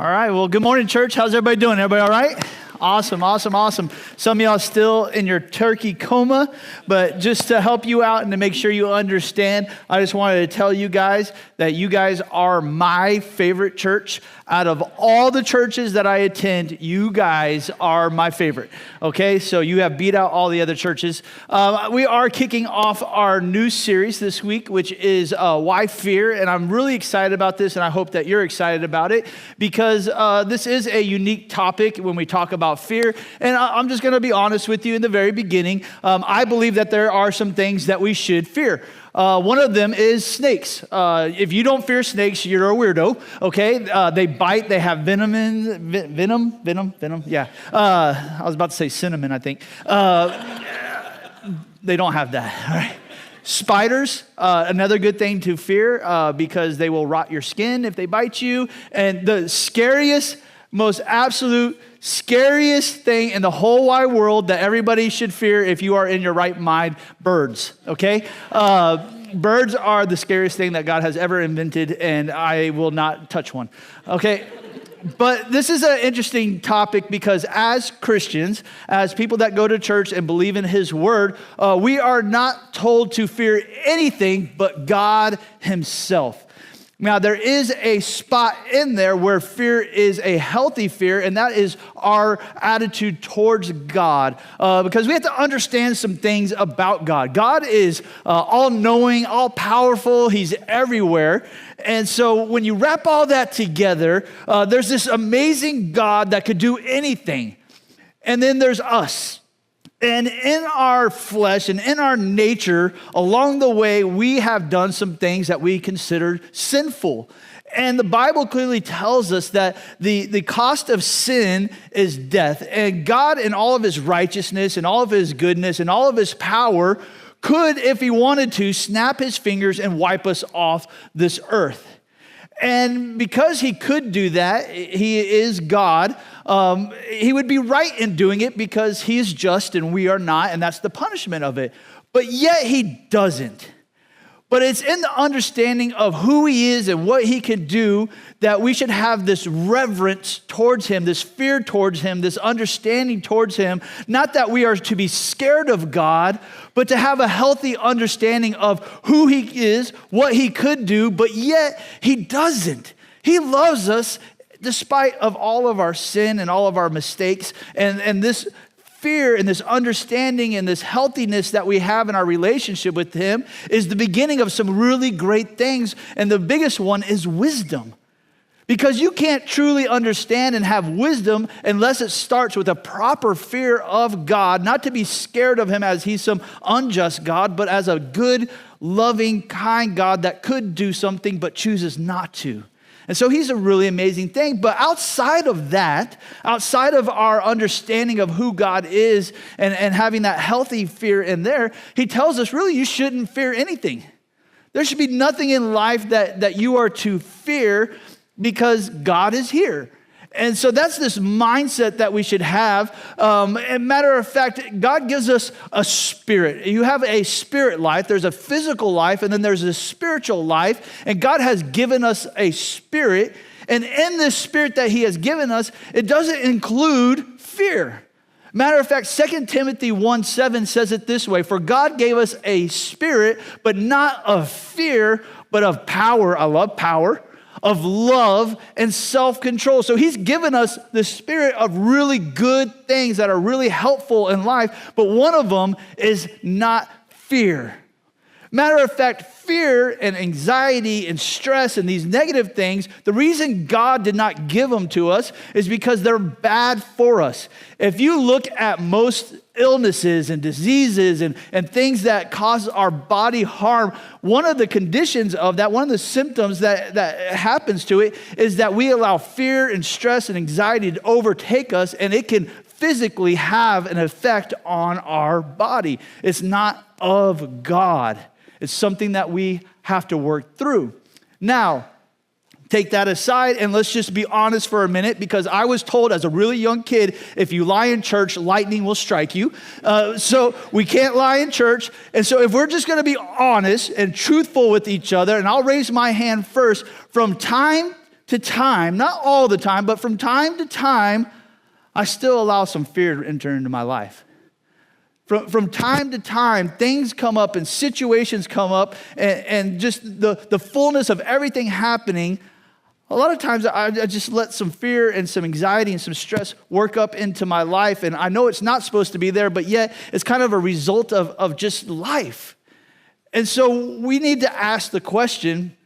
All right, well, good morning, church. How's everybody doing? Everybody all right? Awesome, awesome, awesome. Some of y'all still in your turkey coma, but just to help you out and to make sure you understand, I just wanted to tell you guys that you guys are my favorite church. Out of all the churches that I attend, you guys are my favorite, okay? So you have beat out all the other churches. We are kicking off our new series this week, which is Why Fear? And I'm really excited about this, and I hope that you're excited about it, because this is a unique topic when we talk about fear. And I'm just going to be honest with you in the very beginning. I believe that there are some things that we should fear. One of them is snakes. If you don't fear snakes, you're a weirdo, okay? They bite, they have venom. Yeah. I was about to say cinnamon, I think. They don't have that, all right? Spiders, another good thing to fear because they will rot your skin if they bite you. And the scariest, most absolute scariest thing in the whole wide world that everybody should fear if you are in your right mind, birds, okay? Birds are the scariest thing that God has ever invented, and I will not touch one, okay? But this is an interesting topic because as Christians, as people that go to church and believe in His Word, we are not told to fear anything but God Himself. Now, there is a spot in there where fear is a healthy fear, and that is our attitude towards God, because we have to understand some things about God. God is all-knowing, all-powerful. He's everywhere. And so when you wrap all that together, there's this amazing God that could do anything. And then there's us. And in our flesh and in our nature, along the way, we have done some things that we consider sinful. And the Bible clearly tells us that the cost of sin is death. And God, in all of His righteousness and all of His goodness and all of His power, could, if He wanted to, snap His fingers and wipe us off this earth. And because He could do that, He is God, He would be right in doing it because He is just and we are not, and that's the punishment of it. But yet He doesn't. But it's in the understanding of who He is and what He can do that we should have this reverence towards Him, this fear towards Him, this understanding towards Him. Not that we are to be scared of God, but to have a healthy understanding of who He is, what He could do, but yet He doesn't. He loves us despite of all of our sin and all of our mistakes, and this fear and this understanding and this healthiness that we have in our relationship with Him is the beginning of some really great things. And the biggest one is wisdom. Because you can't truly understand and have wisdom unless it starts with a proper fear of God, not to be scared of Him as He's some unjust God, but as a good, loving, kind God that could do something but chooses not to. And so He's a really amazing thing. But outside of that, outside of our understanding of who God is and having that healthy fear in there, He tells us really you shouldn't fear anything. There should be nothing in life that you are to fear because God is here. And so that's this mindset that we should have. And matter of fact, God gives us a spirit. You have a spirit life. There's a physical life, and then there's a spiritual life. And God has given us a spirit. And in this spirit that He has given us, it doesn't include fear. Matter of fact, 2 Timothy 1:7 says it this way: for God gave us a spirit, but not of fear, but of power. I love power. Of love and self-control. So He's given us the spirit of really good things that are really helpful in life, but one of them is not fear. Matter of fact, fear and anxiety and stress and these negative things, the reason God did not give them to us is because they're bad for us. If you look at most illnesses and diseases and things that cause our body harm, one of the conditions of that, one of the symptoms that happens to it is that we allow fear and stress and anxiety to overtake us, and it can physically have an effect on our body. It's not of God. It's something that we have to work through. Now, take that aside and let's just be honest for a minute, because I was told as a really young kid, if you lie in church, lightning will strike you. So we can't lie in church. And so if we're just going to be honest and truthful with each other, and I'll raise my hand first, from time to time, not all the time, but from time to time, I still allow some fear to enter into my life. From time to time, things come up and situations come up and just the fullness of everything happening. A lot of times I just let some fear and some anxiety and some stress work up into my life. And I know it's not supposed to be there, but yet it's kind of a result of just life. And so we need to ask the question,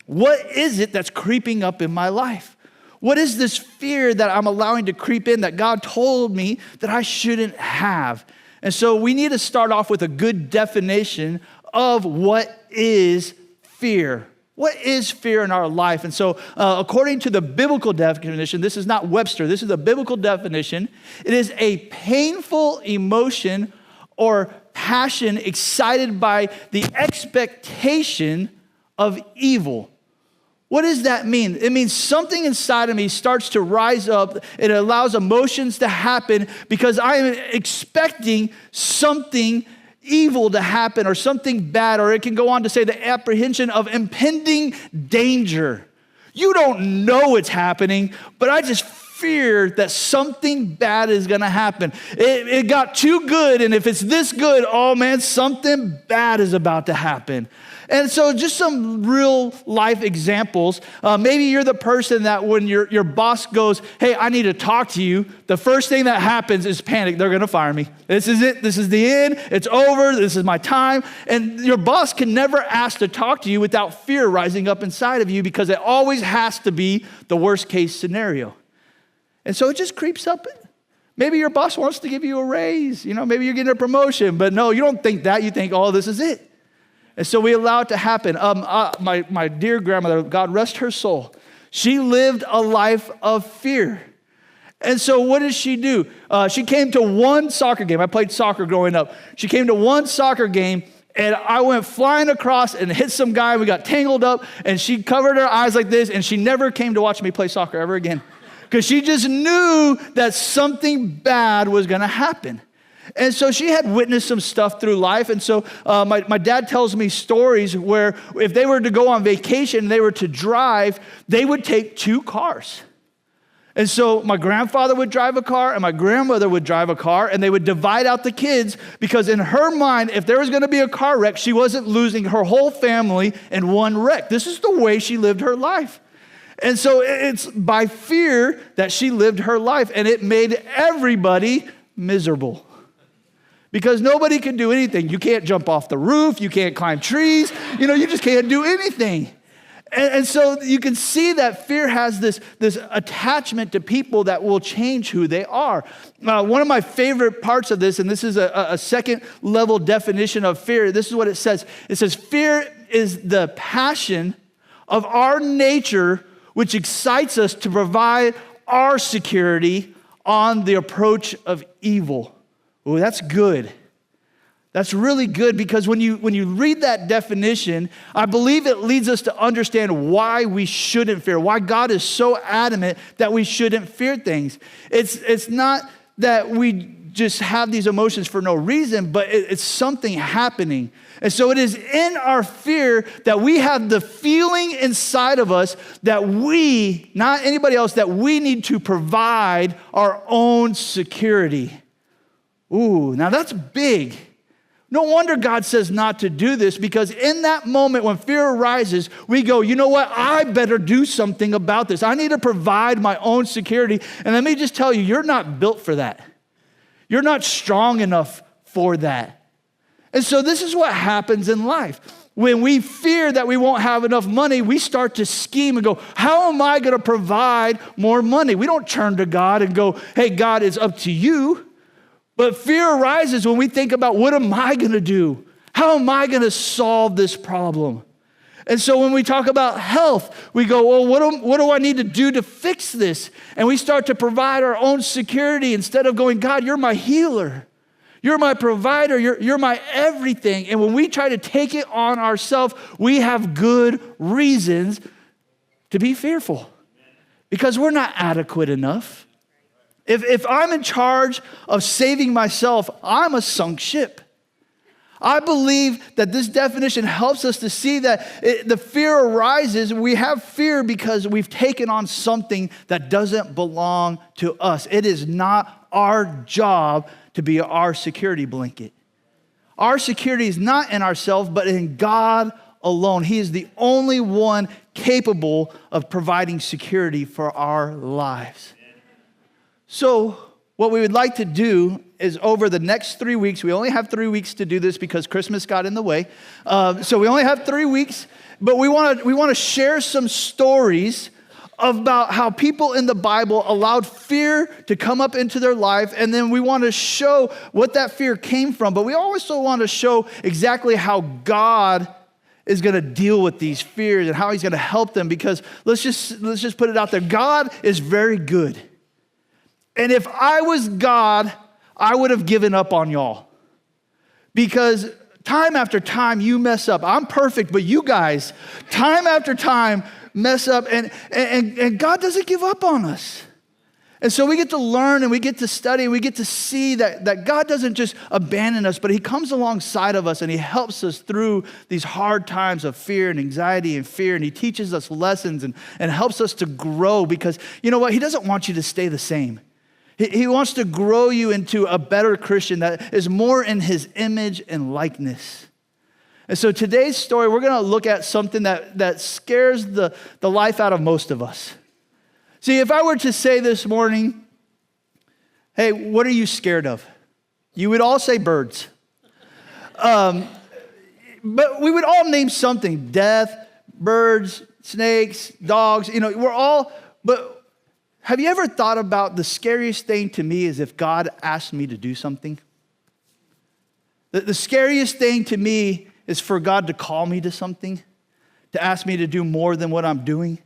what is it that's creeping up in my life? What is this fear that I'm allowing to creep in that God told me that I shouldn't have? And so we need to start off with a good definition of what is fear. What is fear in our life? And so according to the biblical definition, this is not Webster, this is the biblical definition. It is a painful emotion or passion excited by the expectation of evil. What does that mean? It means something inside of me starts to rise up. It allows emotions to happen because I am expecting something evil to happen or something bad, or it can go on to say the apprehension of impending danger. You don't know it's happening, but I just fear that something bad is going to happen. It got too good, and if it's this good, oh man, something bad is about to happen. And so just some real life examples. Maybe you're the person that when your boss goes, hey, I need to talk to you, the first thing that happens is panic. They're going to fire me. This is it. This is the end. It's over. This is my time. And your boss can never ask to talk to you without fear rising up inside of you because it always has to be the worst case scenario. And so it just creeps up. Maybe your boss wants to give you a raise. Maybe you're getting a promotion. But no, you don't think that. You think, oh, this is it. And so we allow it to happen. My dear grandmother, God rest her soul, she lived a life of fear. And so what did she do? She came to one soccer game. I played soccer growing up. She came to one soccer game, and I went flying across and hit some guy. We got tangled up, and she covered her eyes like this, and she never came to watch me play soccer ever again because she just knew that something bad was going to happen. And so she had witnessed some stuff through life. And so my dad tells me stories where if they were to go on vacation, they were to drive, they would take two cars. And so my grandfather would drive a car and my grandmother would drive a car, and they would divide out the kids because in her mind, if there was going to be a car wreck, she wasn't losing her whole family in one wreck. This is the way she lived her life. And so it's by fear that she lived her life, and it made everybody miserable. Because nobody can do anything. You can't jump off the roof. You can't climb trees. You just can't do anything. And so you can see that fear has this attachment to people that will change who they are. One of my favorite parts of this, and this is a second level definition of fear, this is what it says. It says, fear is the passion of our nature which excites us to provide our security on the approach of evil. Oh, that's good. That's really good because when you read that definition, I believe it leads us to understand why we shouldn't fear, why God is so adamant that we shouldn't fear things. It's not that we just have these emotions for no reason, but it's something happening. And so it is in our fear that we have the feeling inside of us that we, not anybody else, that we need to provide our own security. Ooh, now that's big. No wonder God says not to do this, because in that moment when fear arises, we go, you know what? I better do something about this. I need to provide my own security. And let me just tell you, you're not built for that. You're not strong enough for that. And so this is what happens in life. When we fear that we won't have enough money, we start to scheme and go, how am I going to provide more money? We don't turn to God and go, hey, God, it's up to you. But fear arises when we think about, what am I going to do? How am I going to solve this problem? And so when we talk about health, we go, well, what do I need to do to fix this? And we start to provide our own security instead of going, God, you're my healer. You're my provider. You're my everything. And when we try to take it on ourselves, we have good reasons to be fearful because we're not adequate enough. If I'm in charge of saving myself, I'm a sunk ship. I believe that this definition helps us to see that the fear arises. We have fear because we've taken on something that doesn't belong to us. It is not our job to be our security blanket. Our security is not in ourselves, but in God alone. He is the only one capable of providing security for our lives. So what we would like to do is over the next 3 weeks, we only have 3 weeks to do this because Christmas got in the way. So we only have 3 weeks, but we want to share some stories about how people in the Bible allowed fear to come up into their life, and then we want to show what that fear came from, but we also want to show exactly how God is going to deal with these fears and how he's going to help them, because let's just put it out there. God is very good. And if I was God, I would have given up on y'all. Because time after time you mess up. I'm perfect, but you guys, time after time, mess up. And God doesn't give up on us. And so we get to learn and we get to study and we get to see that God doesn't just abandon us, but he comes alongside of us and he helps us through these hard times of fear and anxiety and fear. And he teaches us lessons and helps us to grow, because you know what? He doesn't want you to stay the same. He wants to grow you into a better Christian that is more in his image and likeness. And so today's story, we're going to look at something that scares the life out of most of us. See, if I were to say this morning, hey, what are you scared of? You would all say birds. But we would all name something: death, birds, snakes, dogs. You know, we're all, but have you ever thought about the scariest thing to me is if God asked me to do something? The scariest thing to me is for God to call me to something, to ask me to do more than what I'm doing.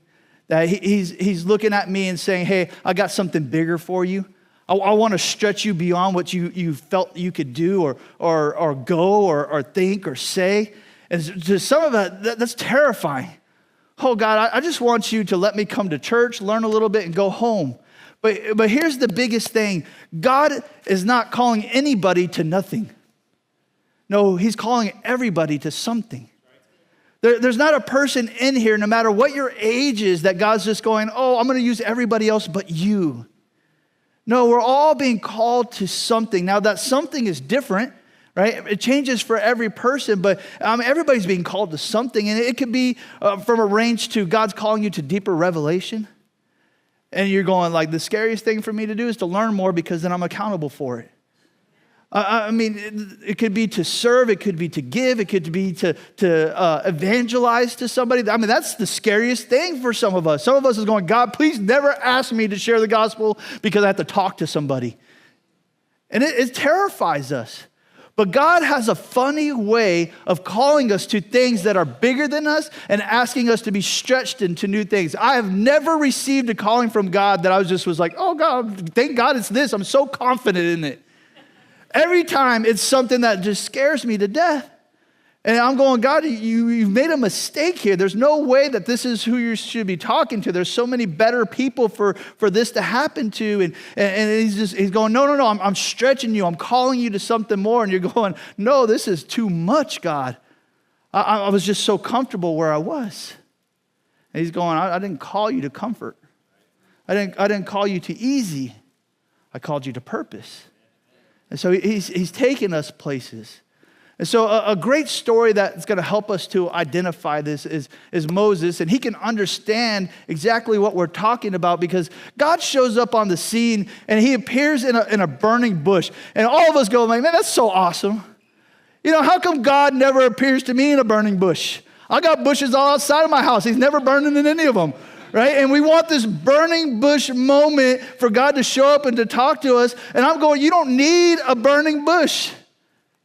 That he's looking at me and saying, hey, I got something bigger for you. I want to stretch you beyond what you felt you could do or go or think or say. And to some of that, that's terrifying. Oh, God, I just want you to let me come to church, learn a little bit, and go home. But here's the biggest thing. God is not calling anybody to nothing. No, he's calling everybody to something. There's not a person in here, no matter what your age is, that God's just going, oh, I'm going to use everybody else but you. No, we're all being called to something. Now, that something is different, right? It changes for every person, but everybody's being called to something. And it could be from a range to God's calling you to deeper revelation. And you're going like, the scariest thing for me to do is to learn more, because then I'm accountable for it. I mean, it could be to serve, it could be to give, it could be to evangelize to somebody. I mean, that's the scariest thing for some of us. Some of us is going, God, please never ask me to share the gospel because I have to talk to somebody. And it terrifies us. But God has a funny way of calling us to things that are bigger than us and asking us to be stretched into new things. I have never received a calling from God that I was like, oh God, thank God it's this. I'm so confident in it. Every time it's something that just scares me to death. And I'm going, God, you've made a mistake here. There's no way that this is who you should be talking to. There's so many better people for this to happen to. And he's going, no, I'm stretching you. I'm calling you to something more. And you're going, no, this is too much, God. I was just so comfortable where I was. And he's going, I didn't call you to comfort. I didn't call you to easy. I called you to purpose. And so he's taken us places. And so a great story that's going to help us to identify this is Moses. And he can understand exactly what we're talking about, because God shows up on the scene and he appears in a burning bush. And all of us go, like, man, that's so awesome. You know, how come God never appears to me in a burning bush? I got bushes all outside of my house. He's never burning in any of them. Right? And we want this burning bush moment for God to show up and to talk to us. And I'm going, you don't need a burning bush.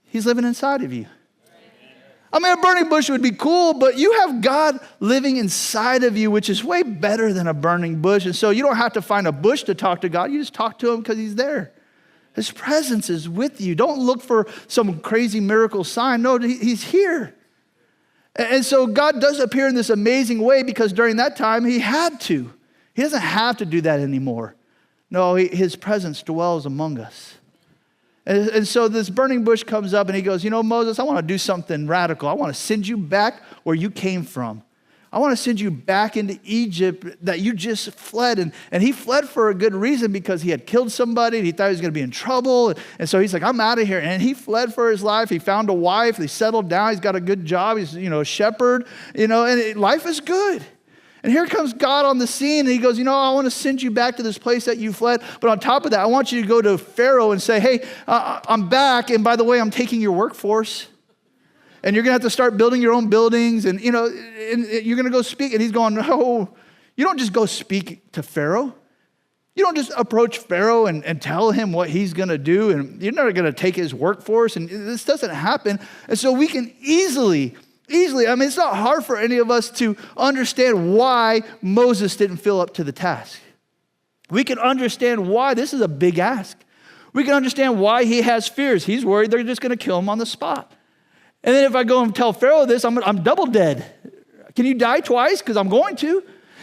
He's living inside of you. I mean, a burning bush would be cool, but you have God living inside of you, which is way better than a burning bush. And so you don't have to find a bush to talk to God. You just talk to him because he's there. His presence is with you. Don't look for some crazy miracle sign. No, he's here. And so God does appear in this amazing way, because during that time he had to. He doesn't have to do that anymore. No, his presence dwells among us. And so this burning bush comes up and he goes, Moses, I want to do something radical. I want to send you back where you came from. I want to send you back into Egypt that you just fled. And he fled for a good reason because he had killed somebody and he thought he was going to be in trouble. And so he's like, I'm out of here. And he fled for his life. He found a wife. He settled down. He's got a good job. He's, a shepherd, and life is good. And here comes God on the scene and he goes, I want to send you back to this place that you fled. But on top of that, I want you to go to Pharaoh and say, hey, I'm back. And by the way, I'm taking your workforce. And you're going to have to start building your own buildings. And, and you're going to go speak. And he's going, no, you don't just go speak to Pharaoh. You don't just approach Pharaoh and tell him what he's going to do. And you're not going to take his workforce. And this doesn't happen. And so we can easily, it's not hard for any of us to understand why Moses didn't fill up to the task. We can understand why this is a big ask. We can understand why he has fears. He's worried they're just going to kill him on the spot. And then if I go and tell Pharaoh this, I'm double dead. Can you die twice? Because I'm going to.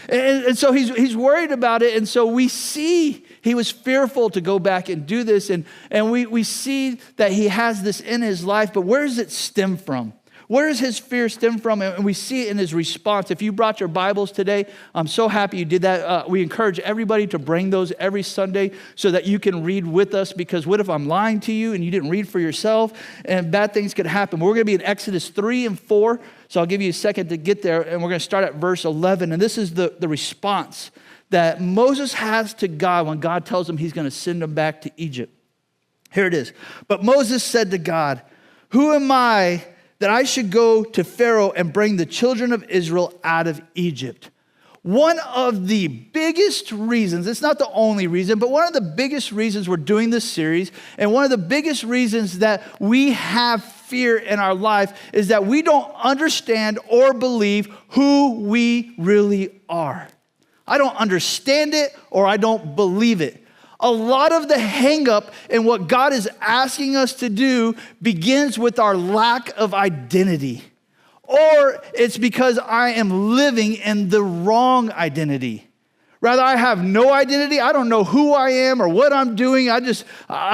And so he's worried about it. And so we see he was fearful to go back and do this. And we see that he has this in his life. But where does it stem from? Where does his fear stem from? And we see it in his response. If you brought your Bibles today, I'm so happy you did that. We encourage everybody to bring those every Sunday so that you can read with us, because what if I'm lying to you and you didn't read for yourself and bad things could happen? We're going to be in Exodus 3 and 4, so I'll give you a second to get there, and we're going to start at verse 11. And this is the response that Moses has to God when God tells him he's going to send him back to Egypt. Here it is. But Moses said to God, "Who am I that I should go to Pharaoh and bring the children of Israel out of Egypt?" One of the biggest reasons, it's not the only reason, but one of the biggest reasons we're doing this series, and one of the biggest reasons that we have fear in our life, is that we don't understand or believe who we really are. I don't understand it or I don't believe it. A lot of the hang up in what God is asking us to do begins with our lack of identity. Or it's because I am living in the wrong identity. Rather, I have no identity. I don't know who I am or what I'm doing. I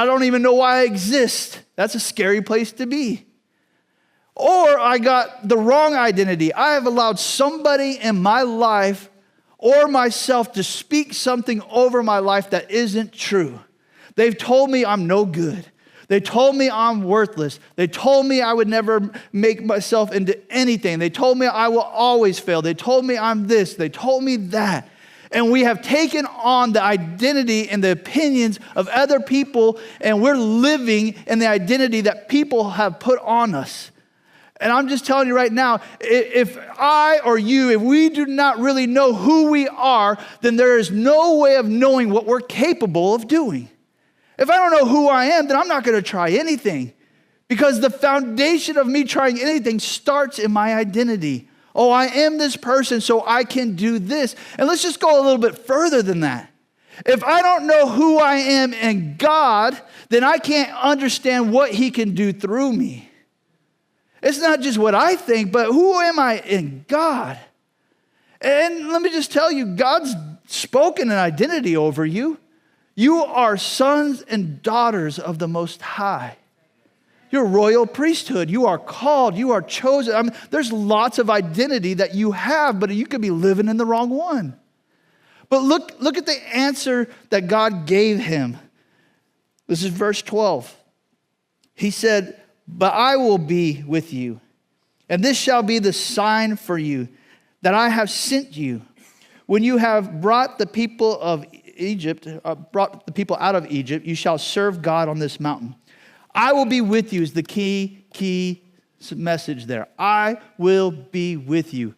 don't even know why I exist. That's a scary place to be. Or I got the wrong identity. I have allowed somebody in my life or myself to speak something over my life that isn't true. They've told me I'm no good. They told me I'm worthless. They told me I would never make myself into anything. They told me I will always fail. They told me I'm this. They told me that. And we have taken on the identity and the opinions of other people, and we're living in the identity that people have put on us. And I'm just telling you right now, if I or you, if we do not really know who we are, then there is no way of knowing what we're capable of doing. If I don't know who I am, then I'm not going to try anything, because the foundation of me trying anything starts in my identity. Oh, I am this person, so I can do this. And let's just go a little bit further than that. If I don't know who I am in God, then I can't understand what He can do through me. It's not just what I think, but who am I in God? And let me just tell you, God's spoken an identity over you. You are sons and daughters of the Most High. You're royal priesthood. You are called. You are chosen. I mean, there's lots of identity that you have, but you could be living in the wrong one. But look at the answer that God gave him. This is verse 12. He said, "But I will be with you, and this shall be the sign for you that I have sent you. When you have brought the people of Egypt, brought the people out of Egypt, you shall serve God on this mountain. I will be with you," is the key message there. I will be with you.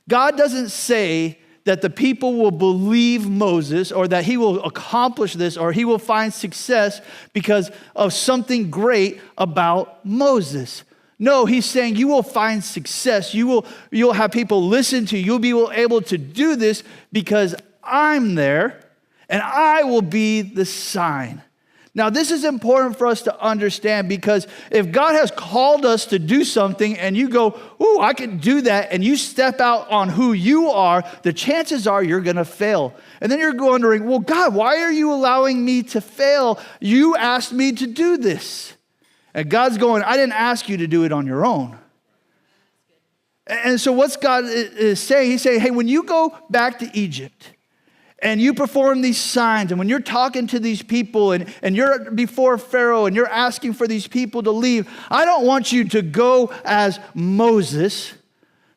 God doesn't say that the people will believe Moses, or that he will accomplish this, or he will find success because of something great about Moses. No, he's saying you will find success. You'll have people listen to you. You'll be able to do this because I'm there, and I will be the sign. Now, this is important for us to understand, because if God has called us to do something and you go, ooh, I can do that, and you step out on who you are, the chances are you're going to fail. And then you're wondering, well, God, why are you allowing me to fail? You asked me to do this. And God's going, I didn't ask you to do it on your own. And so what's God is saying? He's saying, hey, when you go back to Egypt, and you perform these signs, and when you're talking to these people, and you're before Pharaoh, and you're asking for these people to leave, I don't want you to go as Moses.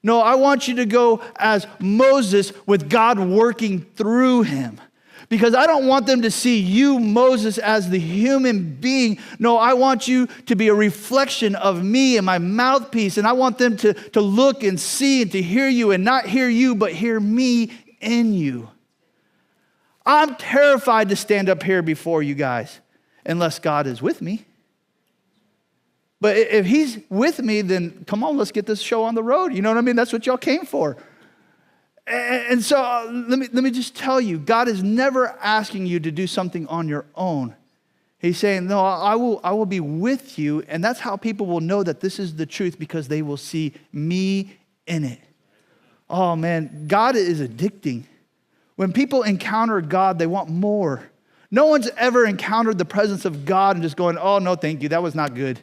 No, I want you to go as Moses with God working through him. Because I don't want them to see you, Moses, as the human being. No, I want you to be a reflection of me and my mouthpiece. And I want them to look and see and to hear you, and not hear you, but hear me in you. I'm terrified to stand up here before you guys unless God is with me. But if he's with me, then come on, let's get this show on the road. You know what I mean? That's what y'all came for. And so let me just tell you, God is never asking you to do something on your own. He's saying, no, I will be with you. And that's how people will know that this is the truth, because they will see me in it. Oh man, God is addicting. When people encounter God, they want more. No one's ever encountered the presence of God and just going, oh, no, thank you, that was not good.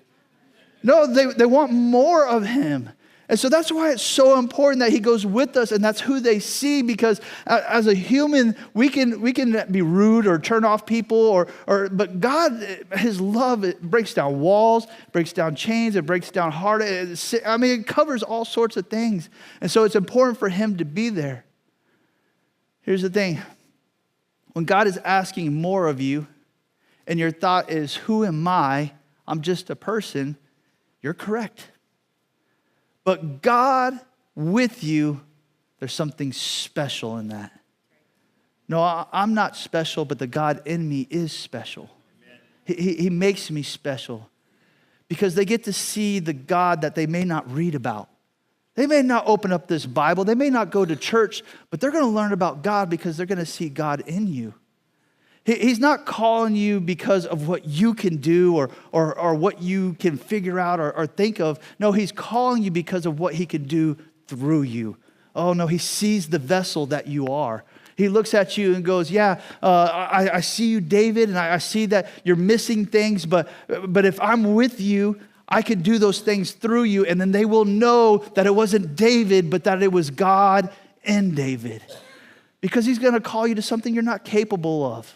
No, they want more of him. And so that's why it's so important that he goes with us, and that's who they see, because as a human, we can be rude or turn off people, but God, his love, it breaks down walls, breaks down chains, it breaks down heart. It covers all sorts of things. And so it's important for him to be there. Here's the thing. When God is asking more of you, and your thought is, who am I? I'm just a person. You're correct. But God with you, there's something special in that. No, I'm not special, but the God in me is special. He makes me special, because they get to see the God that they may not read about. They may not open up this Bible. They may not go to church, but they're going to learn about God because they're going to see God in you. He's not calling you because of what you can do or what you can figure out or think of. No, he's calling you because of what he can do through you. Oh, no, he sees the vessel that you are. He looks at you and goes, yeah, I see you, David, and I see that you're missing things, but if I'm with you, I can do those things through you, and then they will know that it wasn't David, but that it was God in David. Because he's going to call you to something you're not capable of.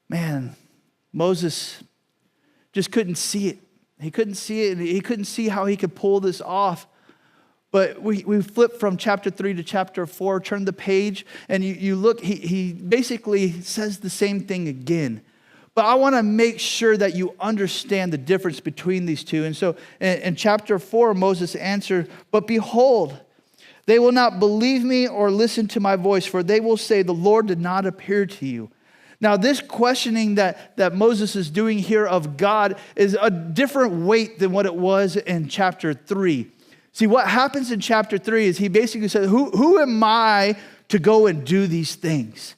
Man, Moses just couldn't see it. He couldn't see it, and he couldn't see how he could pull this off. But we flip from chapter 3 to chapter 4, turn the page, and you look, he basically says the same thing again. But I want to make sure that you understand the difference between these two. And so in chapter 4, Moses answered, but behold, they will not believe me or listen to my voice, for they will say, the Lord did not appear to you. Now, this questioning that Moses is doing here of God is a different weight than what it was in chapter 3. See, what happens in chapter 3 is he basically says, who am I to go and do these things?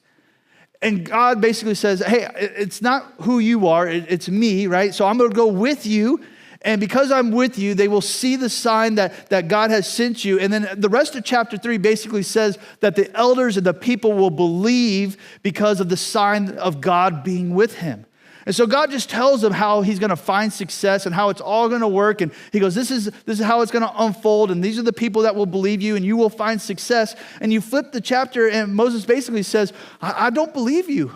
And God basically says, hey, it's not who you are, it's me, right? So I'm going to go with you. And because I'm with you, they will see the sign that God has sent you. And then the rest of chapter 3 basically says that the elders and the people will believe because of the sign of God being with him. And so God just tells them how he's going to find success and how it's all going to work. And he goes, this is how it's going to unfold. And these are the people that will believe you, and you will find success. And you flip the chapter, and Moses basically says, I don't believe you.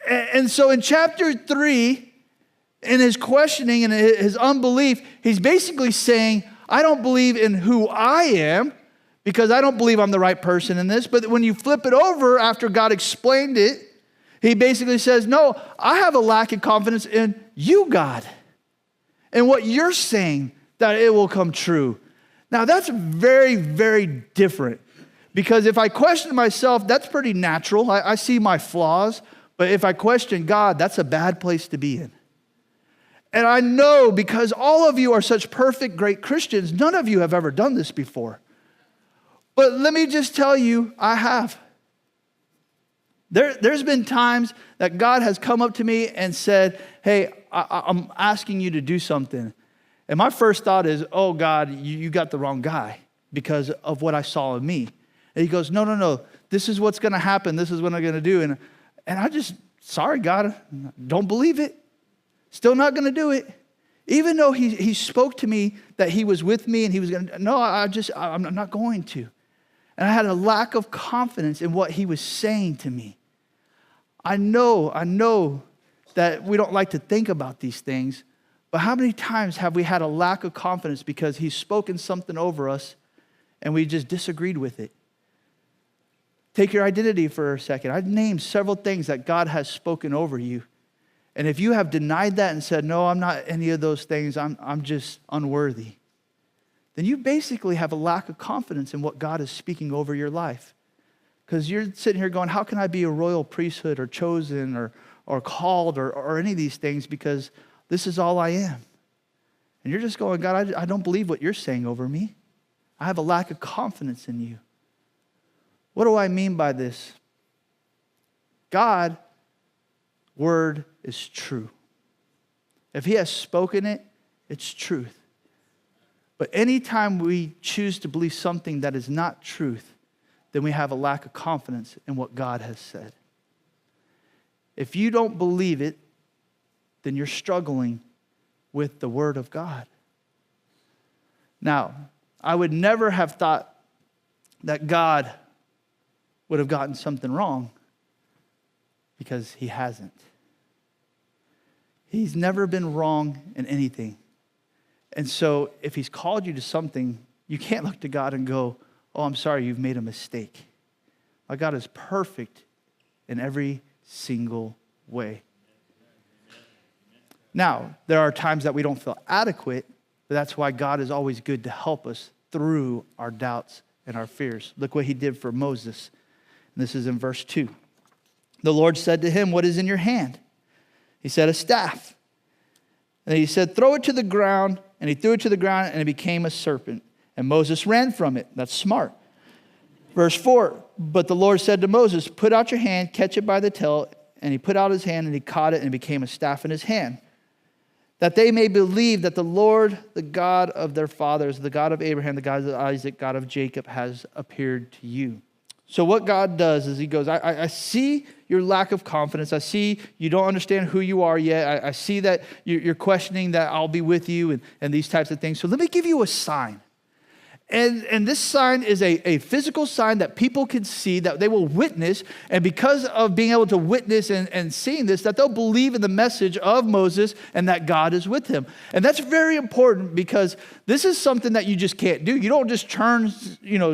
And so in chapter 3, in his questioning and his unbelief, he's basically saying, I don't believe in who I am because I don't believe I'm the right person in this. But when you flip it over after God explained it, he basically says, no, I have a lack of confidence in you, God, and what you're saying that it will come true. Now, that's very, very different, because if I question myself, that's pretty natural. I see my flaws, but if I question God, that's a bad place to be in. And I know, because all of you are such perfect, great Christians, none of you have ever done this before. But let me just tell you, I have. There's been times that God has come up to me and said, hey, I'm asking you to do something. And my first thought is, oh, God, you got the wrong guy because of what I saw in me. And he goes, no, this is what's going to happen. This is what I'm going to do. And I just, sorry, God, don't believe it. Still not going to do it. Even though he spoke to me that he was with me and he was going to, no, I'm not going to. And I had a lack of confidence in what he was saying to me. I know that we don't like to think about these things, but how many times have we had a lack of confidence because he's spoken something over us and we just disagreed with it? Take your identity for a second. I've named several things that God has spoken over you. And if you have denied that and said, no, I'm not any of those things, I'm just unworthy, then you basically have a lack of confidence in what God is speaking over your life. Because you're sitting here going, how can I be a royal priesthood or chosen or called or any of these things, because this is all I am. And you're just going, God, I don't believe what you're saying over me. I have a lack of confidence in you. What do I mean by this? God's word is true. If he has spoken it, it's truth. But anytime we choose to believe something that is not truth, then we have a lack of confidence in what God has said. If you don't believe it, then you're struggling with the word of God. Now, I would never have thought that God would have gotten something wrong, because he hasn't. He's never been wrong in anything. And so if he's called you to something, you can't look to God and go, oh, I'm sorry, you've made a mistake. My God is perfect in every single way. Now, there are times that we don't feel adequate, but that's why God is always good to help us through our doubts and our fears. Look what he did for Moses. And this is in verse 2. The Lord said to him, what is in your hand? He said, a staff. And he said, throw it to the ground. And he threw it to the ground, and it became a serpent. And Moses ran from it. That's smart. Verse 4, but the Lord said to Moses, put out your hand, catch it by the tail. And he put out his hand, and he caught it, and it became a staff in his hand. That they may believe that the Lord, the God of their fathers, the God of Abraham, the God of Isaac, God of Jacob, has appeared to you. So what God does is he goes, I see your lack of confidence. I see you don't understand who you are yet. I see that you're questioning that I'll be with you and these types of things. So let me give you a sign. And this sign is a physical sign that people can see, that they will witness. And because of being able to witness and seeing this, that they'll believe in the message of Moses and that God is with him. And that's very important, because this is something that you just can't do. You don't just turn,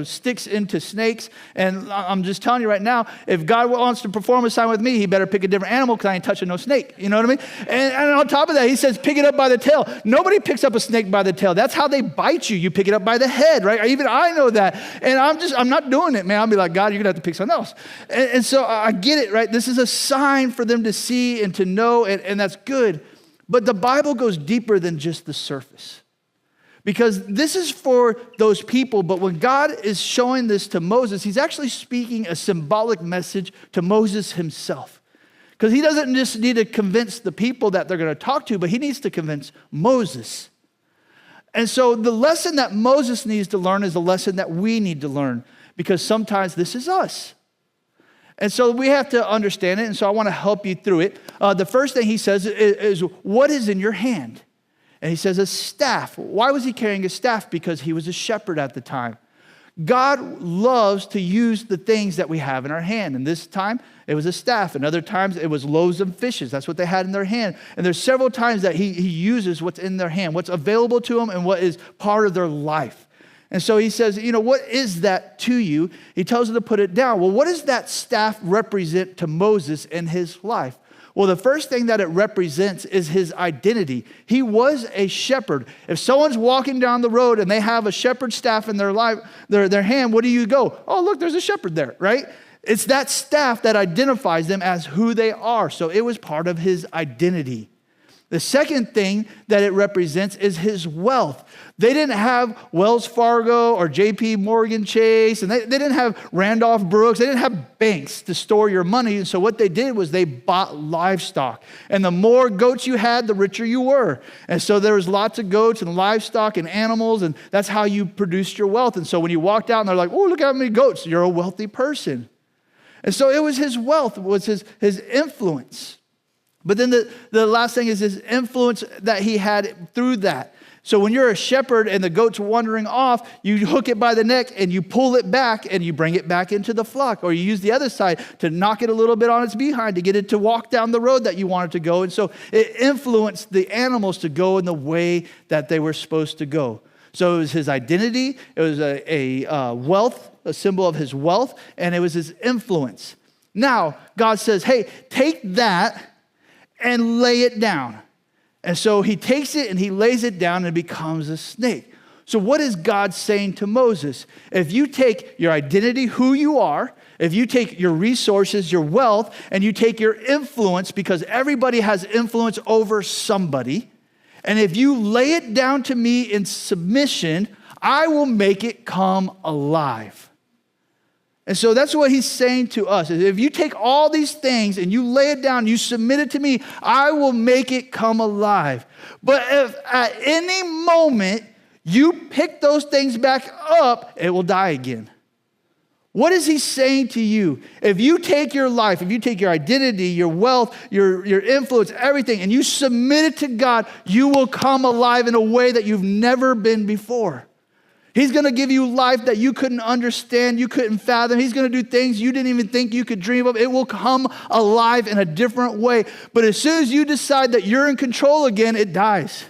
sticks into snakes. And I'm just telling you right now, if God wants to perform a sign with me, he better pick a different animal, because I ain't touching no snake. You know what I mean? And on top of that, he says, pick it up by the tail. Nobody picks up a snake by the tail. That's how they bite you. You pick it up by the head. Right? Even I know that. And I'm not doing it, man. I'll be like, God, you're going to have to pick something else. And so I get it, right? This is a sign for them to see and to know, and that's good. But the Bible goes deeper than just the surface. Because this is for those people, but when God is showing this to Moses, he's actually speaking a symbolic message to Moses himself. Because he doesn't just need to convince the people that they're going to talk to, but he needs to convince Moses. And so the lesson that Moses needs to learn is the lesson that we need to learn, because sometimes this is us. And so we have to understand it, and so I want to help you through it. The first thing he says is, what is in your hand? And he says, a staff. Why was he carrying a staff? Because he was a shepherd at the time. God loves to use the things that we have in our hand. And this time, it was a staff. And other times, it was loaves of fishes. That's what they had in their hand. And there's several times that he uses what's in their hand, what's available to them, and what is part of their life. And so he says, what is that to you? He tells them to put it down. Well, what does that staff represent to Moses in his life? Well, the first thing that it represents is his identity. He was a shepherd. If someone's walking down the road and they have a shepherd staff in their life, their hand, what do you go? Oh, look, there's a shepherd there, right? It's that staff that identifies them as who they are. So it was part of his identity. The second thing that it represents is his wealth. They didn't have Wells Fargo or JP Morgan Chase, and they didn't have Randolph Brooks. They didn't have banks to store your money. And so what they did was they bought livestock. And the more goats you had, the richer you were. And so there was lots of goats and livestock and animals, and that's how you produced your wealth. And so when you walked out and they're like, oh, look how many goats, you're a wealthy person. And so it was his wealth, it was his influence. But then the last thing is his influence that he had through that. So when you're a shepherd and the goat's wandering off, you hook it by the neck and you pull it back and you bring it back into the flock. Or you use the other side to knock it a little bit on its behind to get it to walk down the road that you want it to go. And so it influenced the animals to go in the way that they were supposed to go. So it was his identity, it was a wealth, a symbol of his wealth, and it was his influence. Now, God says, hey, take that and lay it down. And so he takes it and he lays it down and it becomes a snake. So what is God saying to Moses? If you take your identity, who you are, if you take your resources, your wealth, and you take your influence, because everybody has influence over somebody, and if you lay it down to me in submission, I will make it come alive. And so that's what he's saying to us. If you take all these things and you lay it down, you submit it to me, I will make it come alive. But if at any moment you pick those things back up, it will die again. What is he saying to you? If you take your life, if you take your identity, your wealth, your influence, everything, and you submit it to God, you will come alive in a way that you've never been before. He's going to give you life that you couldn't understand, you couldn't fathom. He's going to do things you didn't even think you could dream of. It will come alive in a different way. But as soon as you decide that you're in control again, it dies.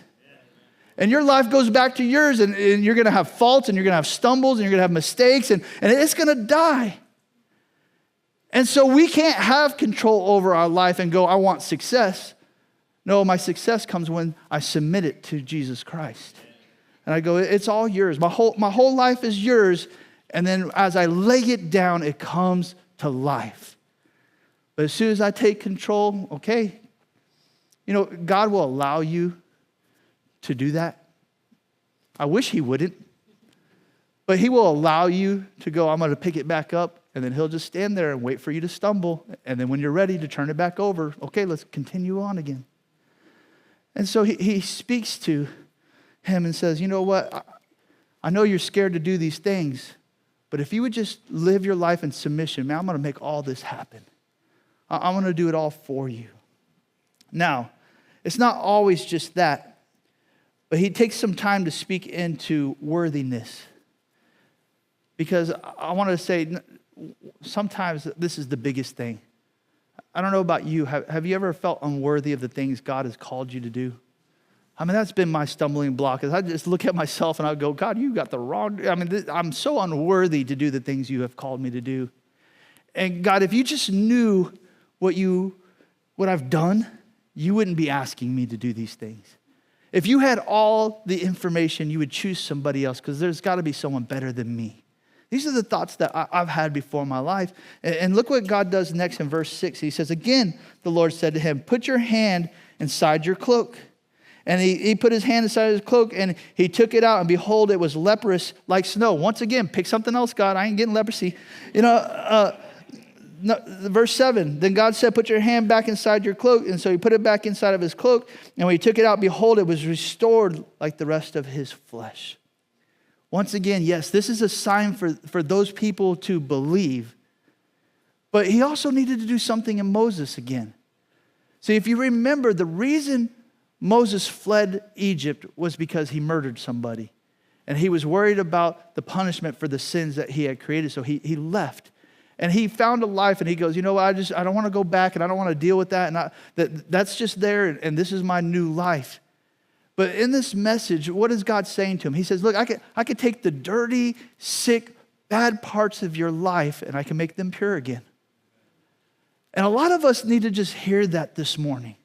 And your life goes back to yours, and you're going to have faults, and you're going to have stumbles, and you're going to have mistakes, and it's going to die. And so we can't have control over our life and go, I want success. No, my success comes when I submit it to Jesus Christ. And I go, it's all yours. My whole life is yours. And then as I lay it down, it comes to life. But as soon as I take control, okay, God will allow you to do that. I wish he wouldn't. But he will allow you to go, I'm going to pick it back up. And then he'll just stand there and wait for you to stumble. And then when you're ready to turn it back over, okay, let's continue on again. And so he speaks to him and says, you know what? I know you're scared to do these things, but if you would just live your life in submission, man, I'm going to make all this happen. I'm going to do it all for you. Now, it's not always just that, but he takes some time to speak into worthiness. Because I want to say, sometimes this is the biggest thing. I don't know about you. Have you ever felt unworthy of the things God has called you to do? I mean, that's been my stumbling block. Is I just look at myself and I go, God, you got the wrong. I'm so unworthy to do the things you have called me to do. And God, if you just knew what I've done, you wouldn't be asking me to do these things. If you had all the information, you would choose somebody else because there's got to be someone better than me. These are the thoughts that I've had before in my life. And look what God does next in verse 6. He says, again, the Lord said to him, put your hand inside your cloak. And he put his hand inside his cloak and he took it out, and behold, it was leprous like snow. Once again, pick something else, God. I ain't getting leprosy. Verse 7, then God said, put your hand back inside your cloak. And so he put it back inside of his cloak. And when he took it out, behold, it was restored like the rest of his flesh. Once again, yes, this is a sign for those people to believe. But he also needed to do something in Moses again. See, if you remember, the reason Moses fled Egypt was because he murdered somebody. And he was worried about the punishment for the sins that he had created. So he left. And he found a life, and he goes, you know what, I don't want to go back, and I don't want to deal with that. And that's just there, and this is my new life. But in this message, what is God saying to him? He says, look, I could take the dirty, sick, bad parts of your life, and I can make them pure again. And a lot of us need to just hear that this morning.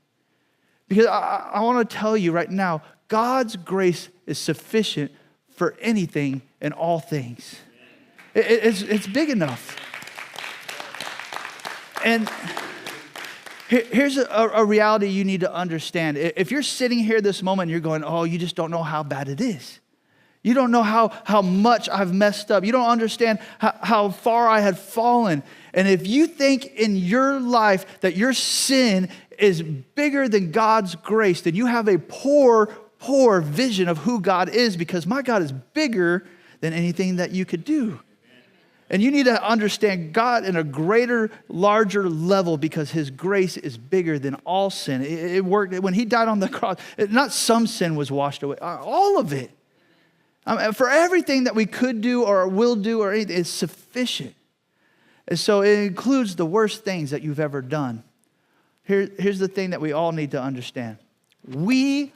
Because I want to tell you right now, God's grace is sufficient for anything and all things. It's big enough. And Here's a reality you need to understand. If you're sitting here this moment and you're going, oh, you just don't know how bad it is. You don't know how much I've messed up. You don't understand how far I had fallen. And if you think in your life that your sin is bigger than God's grace, then you have a poor vision of who God is, because my God is bigger than anything that you could do. And you need to understand God in a greater, larger level, because his grace is bigger than all sin. It worked when he died on the cross. Not some sin was washed away, all of it. For everything that we could do or will do or anything is sufficient. And so it includes the worst things that you've ever done. Here's the thing that we all need to understand. We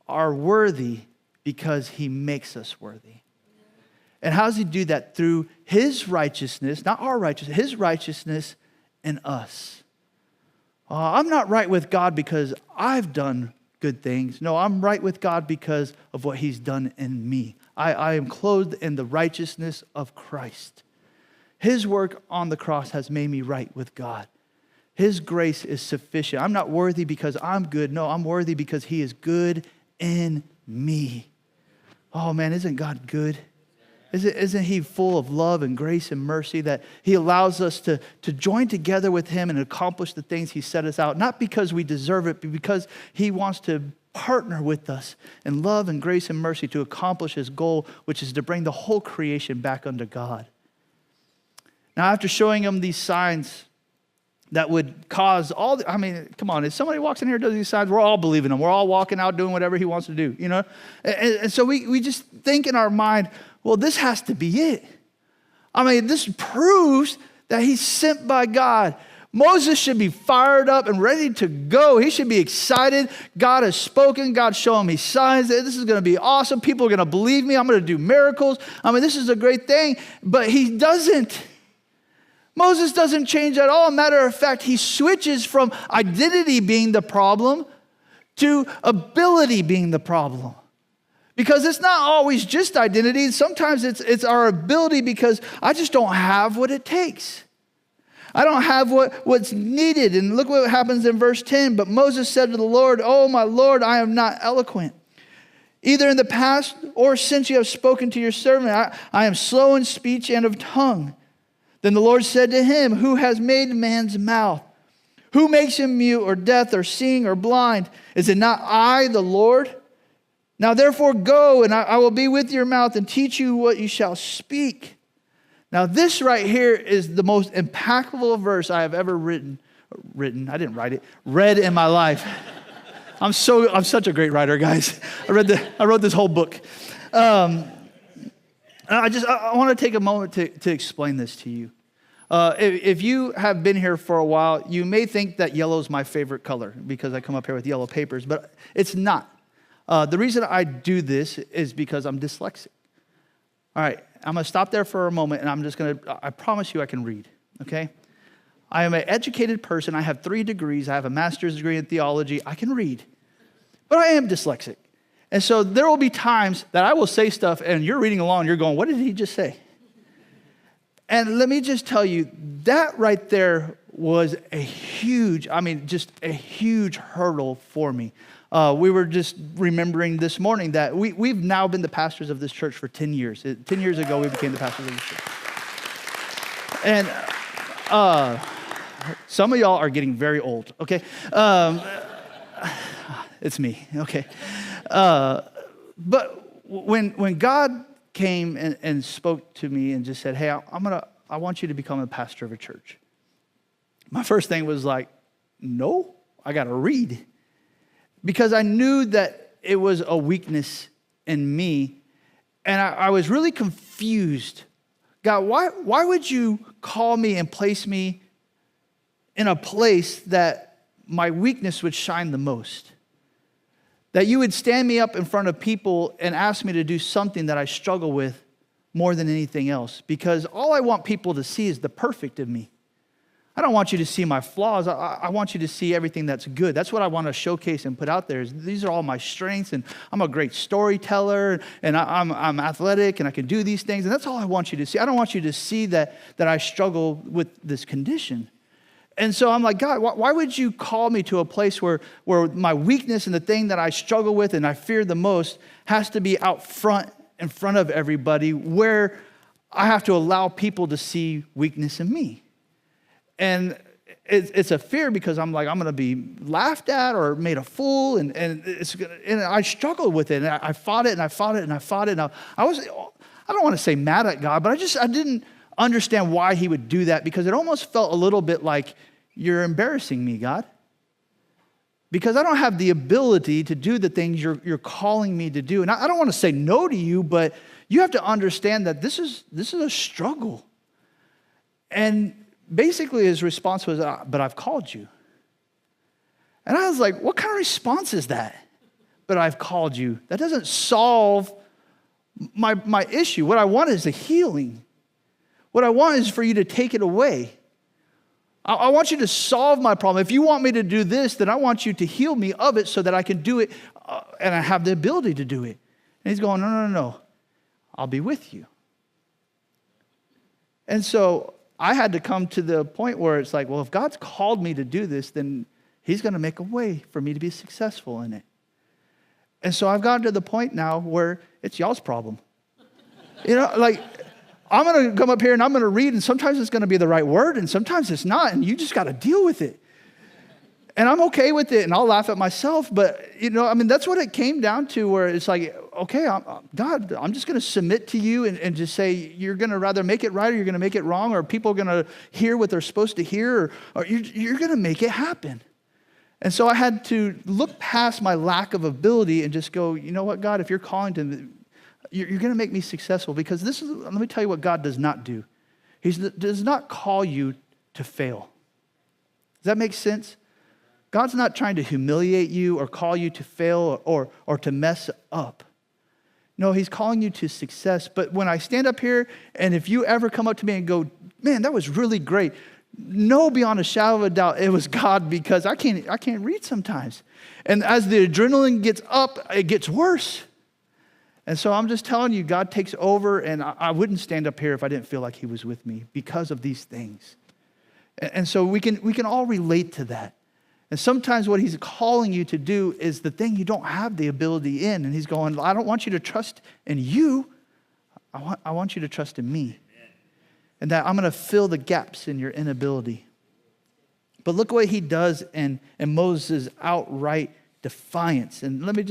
are worthy because he makes us worthy. And how does he do that? Through his righteousness, not our righteousness, his righteousness in us. I'm not right with God because I've done good things. No, I'm right with God because of what he's done in me. I am clothed in the righteousness of Christ. His work on the cross has made me right with God. His grace is sufficient. I'm not worthy because I'm good. No, I'm worthy because he is good in me. Oh man, isn't God good? Isn't he full of love and grace and mercy, that he allows us to join together with him and accomplish the things he set us out, not because we deserve it, but because he wants to partner with us in love and grace and mercy to accomplish his goal, which is to bring the whole creation back unto God. Now, after showing him these signs that would cause come on, if somebody walks in here and does these signs, we're all believing them. We're all walking out doing whatever he wants to do, you know? And so we just think in our mind, well, this has to be it. This proves that he's sent by God. Moses should be fired up and ready to go. He should be excited. God has spoken. God's showing me signs that this is going to be awesome. People are going to believe me. I'm going to do miracles. This is a great thing. But he doesn't. Moses doesn't change at all. Matter of fact, he switches from identity being the problem to ability being the problem. Because it's not always just identity. Sometimes it's our ability, because I just don't have what it takes. I don't have what's needed. And look what happens in verse 10. But Moses said to the Lord, "Oh, my Lord, I am not eloquent, either in the past or since you have spoken to your servant. I am slow in speech and of tongue." Then the Lord said to him, "Who has made man's mouth? Who makes him mute or deaf or seeing or blind? Is it not I, the Lord? Now therefore go, and I will be with your mouth and teach you what you shall speak." Now this right here is the most impactful verse I have ever written. I didn't write it. Read in my life. I'm such a great writer, guys. I wrote this whole book. I want to take a moment to explain this to you. If you have been here for a while, you may think that yellow is my favorite color because I come up here with yellow papers, but it's not. The reason I do this is because I'm dyslexic. All right, I'm going to stop there for a moment, and I promise you I can read, okay? I am an educated person. I have 3 degrees. I have a master's degree in theology. I can read, but I am dyslexic. And so there will be times that I will say stuff, and you're reading along, and you're going, what did he just say? And let me just tell you, that right there was a huge hurdle for me. We were just remembering this morning that we've now been the pastors of this church for 10 years. 10 years ago, we became the pastors of this church. And some of y'all are getting very old, okay? It's me, okay? But when God came and spoke to me and just said, "Hey, I want you to become a pastor of a church," my first thing was like, no, I got to read. Because I knew that it was a weakness in me, and I was really confused. God, why would you call me and place me in a place that my weakness would shine the most? That you would stand me up in front of people and ask me to do something that I struggle with more than anything else. Because all I want people to see is the perfect in me. I don't want you to see my flaws. I want you to see everything that's good. That's what I want to showcase and put out there. These are all my strengths, and I'm a great storyteller, and I'm athletic, and I can do these things, and that's all I want you to see. I don't want you to see that I struggle with this condition. And so I'm like, God, why would you call me to a place where my weakness and the thing that I struggle with and I fear the most has to be out front, in front of everybody, where I have to allow people to see weakness in me? And it's a fear because I'm like, I'm going to be laughed at or made a fool. And I struggled with it. And I fought it and I fought it and I fought it. And I don't want to say mad at God, but I didn't understand why he would do that, because it almost felt a little bit like, you're embarrassing me, God. Because I don't have the ability to do the things you're calling me to do. And I don't want to say no to you, but you have to understand that this is a struggle. And basically his response was, but I've called you. And I was like, what kind of response is that? But I've called you. That doesn't solve my issue. What I want is a healing. What I want is for you to take it away. I want you to solve my problem. If you want me to do this, then I want you to heal me of it so that I can do it and I have the ability to do it. And he's going, no. I'll be with you. And so I had to come to the point where it's like, well, if God's called me to do this, then he's going to make a way for me to be successful in it. And so I've gotten to the point now where it's y'all's problem. Like, I'm going to come up here and I'm going to read, and sometimes it's going to be the right word, and sometimes it's not, and you just got to deal with it. And I'm okay with it, and I'll laugh at myself, but, that's what it came down to, where it's like, okay, God, I'm just going to submit to you and just say, you're going to rather make it right or you're going to make it wrong, or people are going to hear what they're supposed to hear, or you're going to make it happen. And so I had to look past my lack of ability and just go, you know what, God, if you're calling to you're going to make me successful, because let me tell you what God does not do. He does not call you to fail. Does that make sense? God's not trying to humiliate you or call you to fail or to mess up. No, he's calling you to success. But when I stand up here, and if you ever come up to me and go, man, that was really great, know beyond a shadow of a doubt it was God, because I can't read sometimes. And as the adrenaline gets up, it gets worse. And so I'm just telling you, God takes over, and I wouldn't stand up here if I didn't feel like he was with me because of these things. And so we can all relate to that. And sometimes what he's calling you to do is the thing you don't have the ability in. And he's going, I don't want you to trust in you. I want you to trust in me. And that I'm going to fill the gaps in your inability. But look what he does in Moses' outright defiance. And let me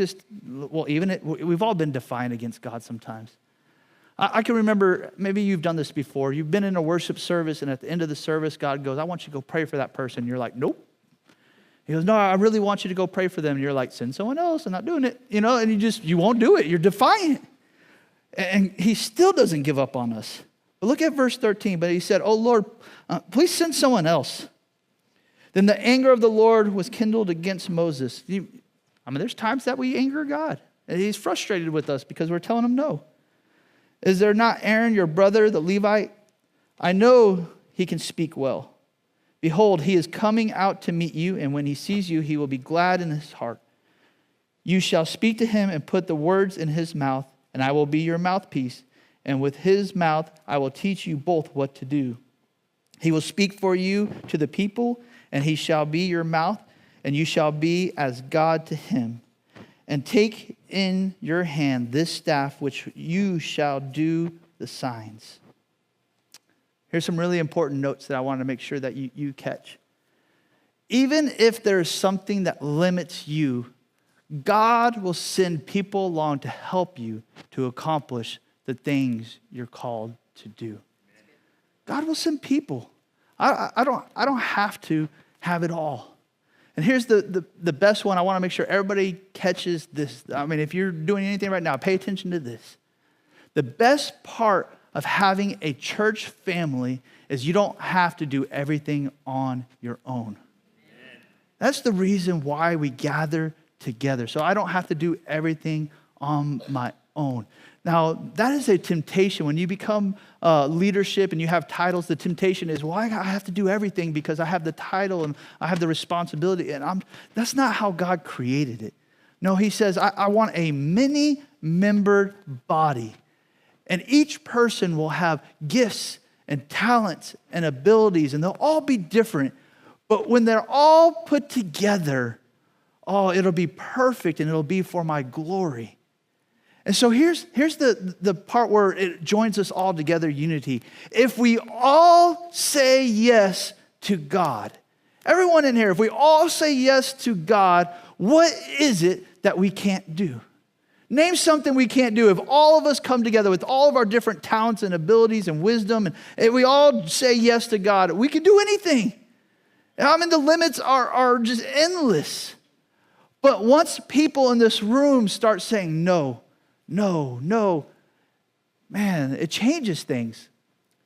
we've all been defiant against God sometimes. I can remember, maybe you've done this before. You've been in a worship service, and at the end of the service, God goes, I want you to go pray for that person. You're like, nope. He goes, no, I really want you to go pray for them. And you're like, send someone else. I'm not doing it. And you won't do it. You're defiant. And he still doesn't give up on us. But look at verse 13. But he said, oh, Lord, please send someone else. Then the anger of the Lord was kindled against Moses. There's times that we anger God. And he's frustrated with us because we're telling him no. Is there not Aaron, your brother, the Levite? I know he can speak well. Behold, he is coming out to meet you, and when he sees you, he will be glad in his heart. You shall speak to him and put the words in his mouth, and I will be your mouthpiece. And with his mouth I will teach you both what to do. He will speak for you to the people, and he shall be your mouth, and you shall be as God to him. And take in your hand this staff, which you shall do the signs. Here's some really important notes that I want to make sure that you catch. Even if there's something that limits you, God will send people along to help you to accomplish the things you're called to do. God will send people. I don't have to have it all. And here's the best one. I want to make sure everybody catches this. If you're doing anything right now, pay attention to this. The best part of having a church family is you don't have to do everything on your own. That's the reason why we gather together. So I don't have to do everything on my own. Now, that is a temptation. When you become leadership and you have titles, the temptation is, well, I have to do everything because I have the title and I have the responsibility. And that's not how God created it. No, he says, I want a many-membered body. And each person will have gifts and talents and abilities, and they'll all be different. But when they're all put together, oh, it'll be perfect and it'll be for my glory. And so here's the part where it joins us all together, unity. If we all say yes to God, everyone in here, if we all say yes to God, what is it that we can't do? Name something we can't do. If all of us come together with all of our different talents and abilities and wisdom, and if we all say yes to God, we can do anything. I mean, the limits are just endless. But once people in this room start saying no, no, no, man, it changes things.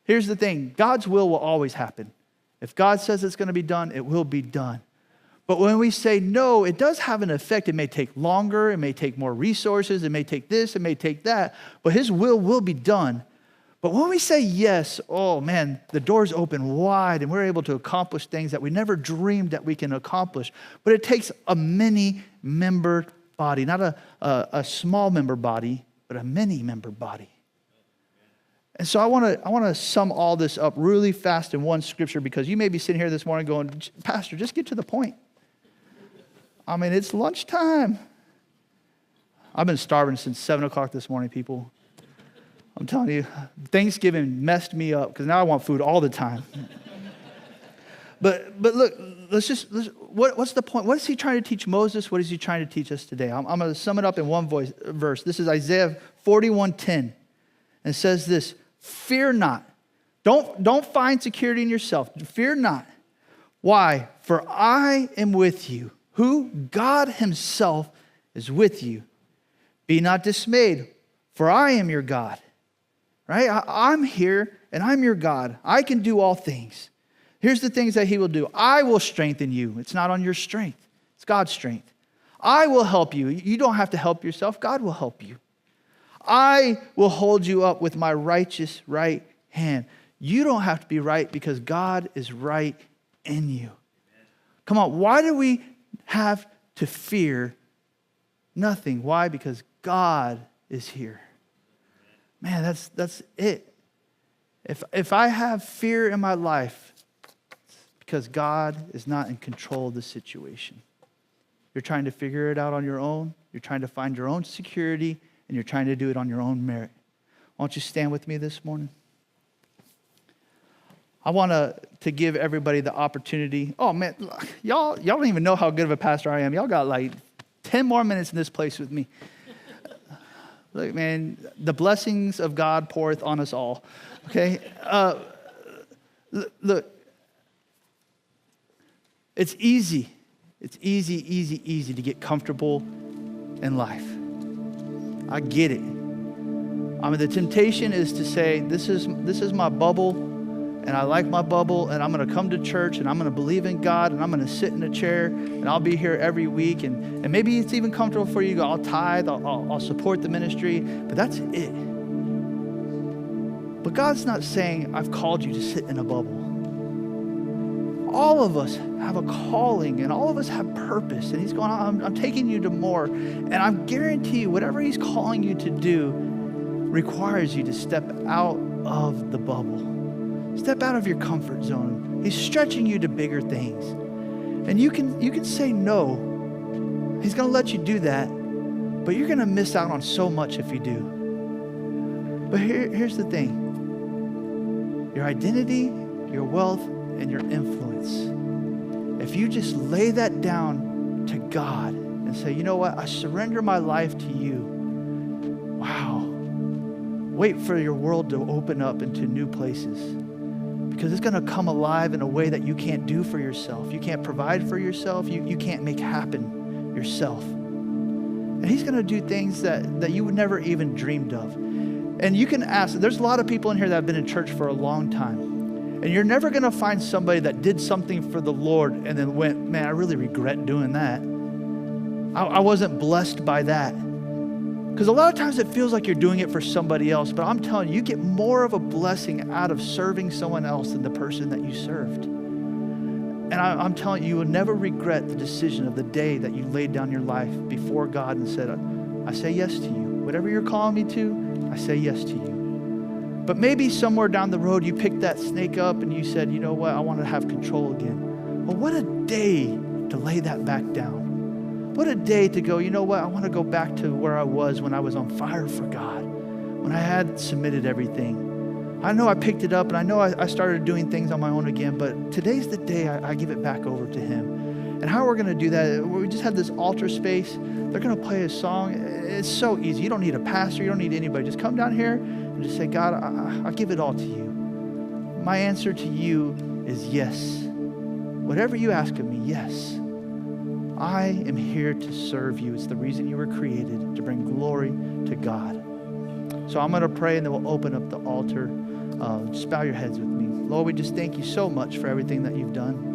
Here's the thing. God's will always happen. If God says it's going to be done, it will be done. But when we say no, it does have an effect. It may take longer. It may take more resources. It may take this. It may take that. But his will be done. But when we say yes, oh man, the doors open wide and we're able to accomplish things that we never dreamed that we can accomplish. But it takes a many-member body, not a small member body, but a many-member body. And so I want to sum all this up really fast in one scripture, because you may be sitting here this morning going, Pastor, just get to the point. I mean, it's lunchtime. I've been starving since 7 o'clock this morning, people. I'm telling you, Thanksgiving messed me up because now I want food all the time. But look, what's the point? What is he trying to teach Moses? What is he trying to teach us today? I'm going to sum it up in one verse. This is Isaiah 41:10. And it says this, fear not. Don't find security in yourself. Fear not. Why? For I am with you. Who? God himself is with you. Be not dismayed, for I am your God. Right? I'm here and I'm your God. I can do all things. Here's the things that he will do. I will strengthen you. It's not on your strength. It's God's strength. I will help you. You don't have to help yourself. God will help you. I will hold you up with my righteous right hand. You don't have to be right because God is right in you. Come on, why do we have to fear nothing? Why? Because God is here. Man, that's it. If I have fear in my life, it's because God is not in control of the situation. You're trying to figure it out on your own. You're trying to find your own security, and you're trying to do it on your own merit. Why don't you stand with me this morning? I want to give everybody the opportunity. Oh, man, y'all don't even know how good of a pastor I am. Y'all got like 10 more minutes in this place with me. Look, man, the blessings of God poureth on us all. Okay? Look, it's easy. It's easy to get comfortable in life. I get it. I mean, the temptation is to say, this is my bubble, and I like my bubble, and I'm going to come to church, and I'm going to believe in God, and I'm going to sit in a chair, and I'll be here every week, and maybe it's even comfortable for you. I'll tithe, I'll support the ministry, but that's it. But God's not saying, I've called you to sit in a bubble. All of us have a calling, and all of us have purpose, and he's going, I'm taking you to more, and I guarantee you, whatever he's calling you to do requires you to step out of the bubble. Step out of your comfort zone. He's stretching you to bigger things. And you can say no. He's going to let you do that, but you're going to miss out on so much if you do. But here's the thing. Your identity, your wealth, and your influence. If you just lay that down to God and say, you know what? I surrender my life to you. Wow. Wait for your world to open up into new places. Because it's going to come alive in a way that you can't do for yourself. You can't provide for yourself. You can't make happen yourself. And he's going to do things that you would never even dreamed of. And you can ask, there's a lot of people in here that have been in church for a long time. And you're never going to find somebody that did something for the Lord and then went, man, I really regret doing that. I wasn't blessed by that. Because a lot of times it feels like you're doing it for somebody else, but I'm telling you, you get more of a blessing out of serving someone else than the person that you served. And I'm telling you, you will never regret the decision of the day that you laid down your life before God and said, I say yes to you. Whatever you're calling me to, I say yes to you. But maybe somewhere down the road, you picked that snake up and you said, you know what, I want to have control again. Well, what a day to lay that back down. What a day to go, you know what? I want to go back to where I was when I was on fire for God, when I had submitted everything. I know I picked it up, and I know I started doing things on my own again, but today's the day I give it back over to Him. And how we're going to do that, we just have this altar space. They're going to play a song. It's so easy. You don't need a pastor. You don't need anybody. Just come down here and just say, God, I give it all to you. My answer to you is yes. Whatever you ask of me, yes. I am here to serve you. It's the reason you were created, to bring glory to God. So I'm going to pray, and then we'll open up the altar. Just bow your heads with me. Lord, we just thank you so much for everything that you've done.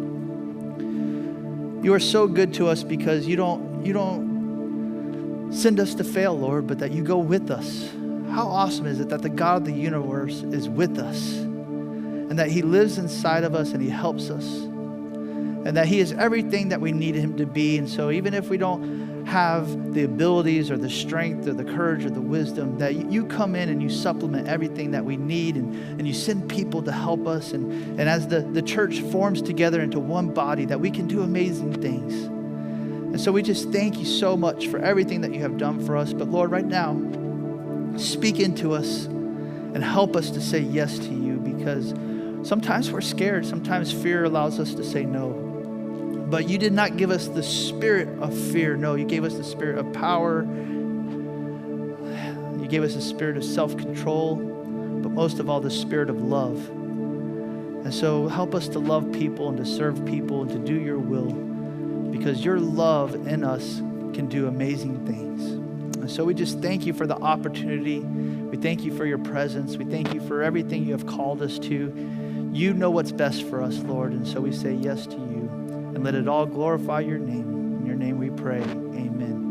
You are so good to us because you don't send us to fail, Lord, but that you go with us. How awesome is it that the God of the universe is with us, and that He lives inside of us and He helps us, and that He is everything that we need Him to be. And so even if we don't have the abilities or the strength or the courage or the wisdom, that you come in and you supplement everything that we need, and you send people to help us. And as the church forms together into one body, that we can do amazing things. And so we just thank you so much for everything that you have done for us. But Lord, right now, speak into us and help us to say yes to you, because sometimes we're scared. Sometimes fear allows us to say no. But you did not give us the spirit of fear. No, you gave us the spirit of power. You gave us the spirit of self-control, but most of all, the spirit of love. And so help us to love people and to serve people and to do your will, because your love in us can do amazing things. And so we just thank you for the opportunity. We thank you for your presence. We thank you for everything you have called us to. You know what's best for us, Lord. And so we say yes to you. And let it all glorify your name. In your name we pray. Amen.